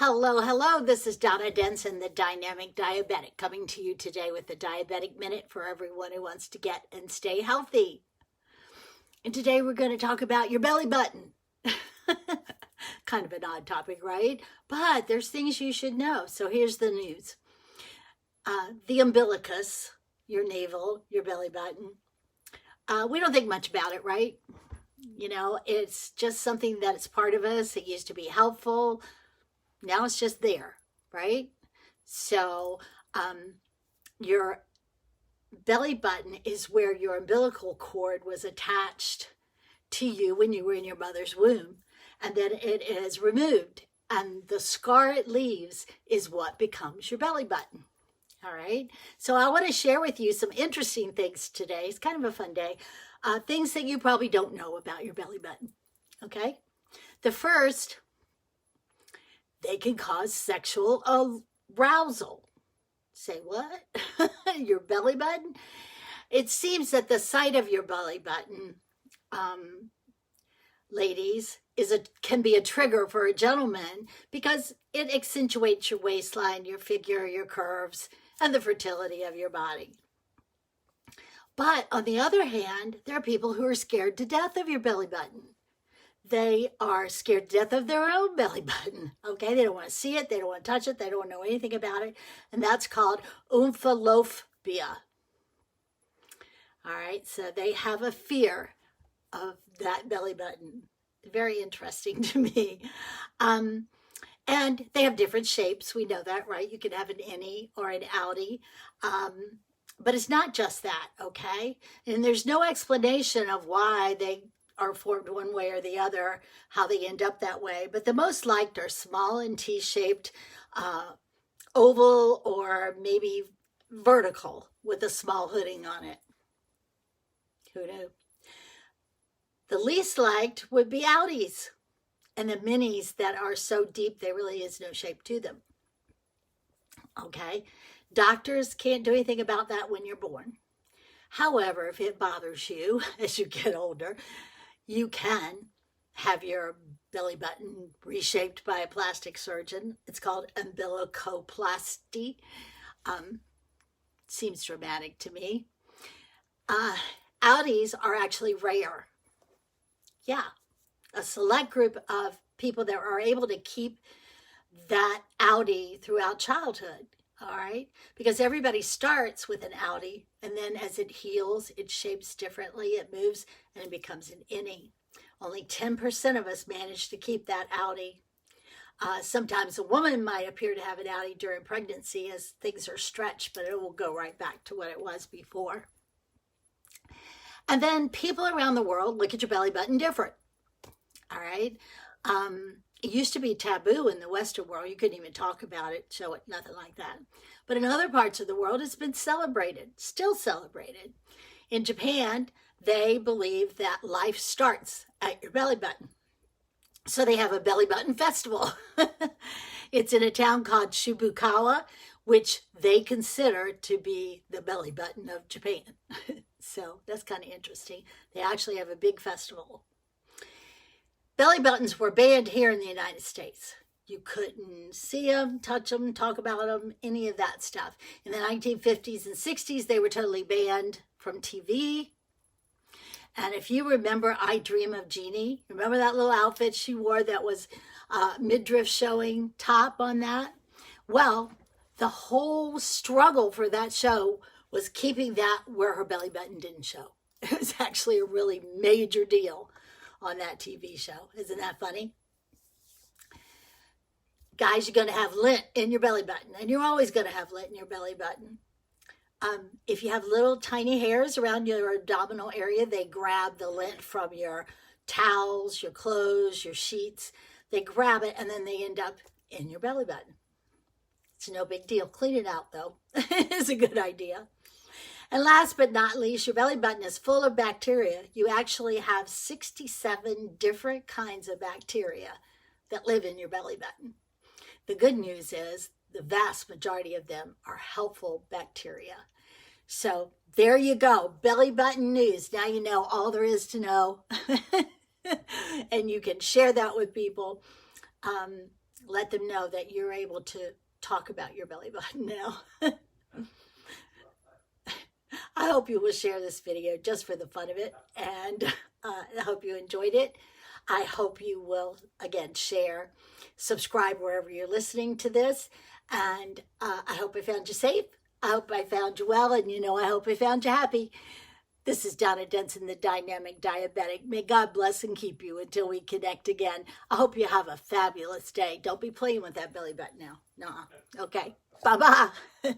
Hello, hello. This is Donna Denson, the Dynamic Diabetic, coming to you today with the Diabetic Minute for everyone who wants to get and stay healthy. And today we're going to talk about your belly button. Kind of an odd topic, right? But there's things you should know. So here's the news. The umbilicus, your navel, your belly button. We don't think much about it, right? You know, it's just something that is part of us. It used to be helpful. Now it's just there, right? So your belly button is where your umbilical cord was attached to you when you were in your mother's womb. And then it is removed. And the scar it leaves is what becomes your belly button. All right. So I want to share with you some interesting things today. It's kind of a fun day. Things that you probably don't know about your belly button. Okay. The first, they can cause sexual arousal. Say what? Your belly button? It seems that the sight of your belly button, ladies, can be a trigger for a gentleman because it accentuates your waistline, your figure, your curves, and the fertility of your body. But on the other hand, there are people who are scared to death of your belly button. They are scared to death of their own belly button, okay? They don't want to see it. They don't want to touch it. They don't want to know anything about it. And that's called omphalophobia. All right, so they have a fear of that belly button. Very interesting to me. And they have different shapes. We know that, right? You can have an innie or an outie. But it's not just that, okay? And there's no explanation of why they are formed one way or the other, how they end up that way. But the most liked are small and T-shaped, oval, or maybe vertical with a small hooding on it. Who knew? The least liked would be outies and the minis that are so deep there really is no shape to them. Okay? Doctors can't do anything about that when you're born. However, if it bothers you as you get older, you can have your belly button reshaped by a plastic surgeon. It's called umbilicoplasty. Seems dramatic to me. Outies are actually rare. Yeah, a select group of people that are able to keep that outie throughout childhood. All right, because everybody starts with an outie, and then as it heals, it shapes differently, it moves, and it becomes an innie. Only 10% of us manage to keep that outie. Sometimes a woman might appear to have an outie during pregnancy as things are stretched, but it will go right back to what it was before. And then people around the world look at your belly button different. All right. It used to be taboo in the Western world. You couldn't even talk about it, show it, nothing like that. But in other parts of the world, it's been celebrated, still celebrated. In Japan, they believe that life starts at your belly button. So they have a belly button festival. It's in a town called Shibukawa, which they consider to be the belly button of Japan. So that's kind of interesting. They actually have a big festival. Belly buttons were banned here in the United States. You couldn't see them, touch them, talk about them, any of that stuff. In the 1950s and 60s, they were totally banned from TV. And if you remember I Dream of Jeannie, remember that little outfit she wore that was midriff showing top on that? Well, the whole struggle for that show was keeping that where her belly button didn't show. It was actually a really major deal on that TV show. Isn't that funny? Guys, you're going to have lint in your belly button, and you're always going to have lint in your belly button. If you have little tiny hairs around your abdominal area, they grab the lint from your towels, your clothes, your sheets. They grab it, and then they end up in your belly button. It's no big deal. Clean it out, though. It's a good idea. And last but not least, your belly button is full of bacteria. You actually have 67 different kinds of bacteria that live in your belly button. The good news is the vast majority of them are helpful bacteria. So there you go, belly button news. Now you know all there is to know. And you can share that with people. let them know that you're able to talk about your belly button now. I hope you will share this video just for the fun of it, and I hope you enjoyed it. I hope you will, again, share, subscribe wherever you're listening to this, and I hope I found you safe. I hope I found you well, and I hope I found you happy. This is Donna Denson, the Dynamic Diabetic. May God bless and keep you until we connect again. I hope you have a fabulous day. Don't be playing with that belly button now. No. Okay. Bye-bye.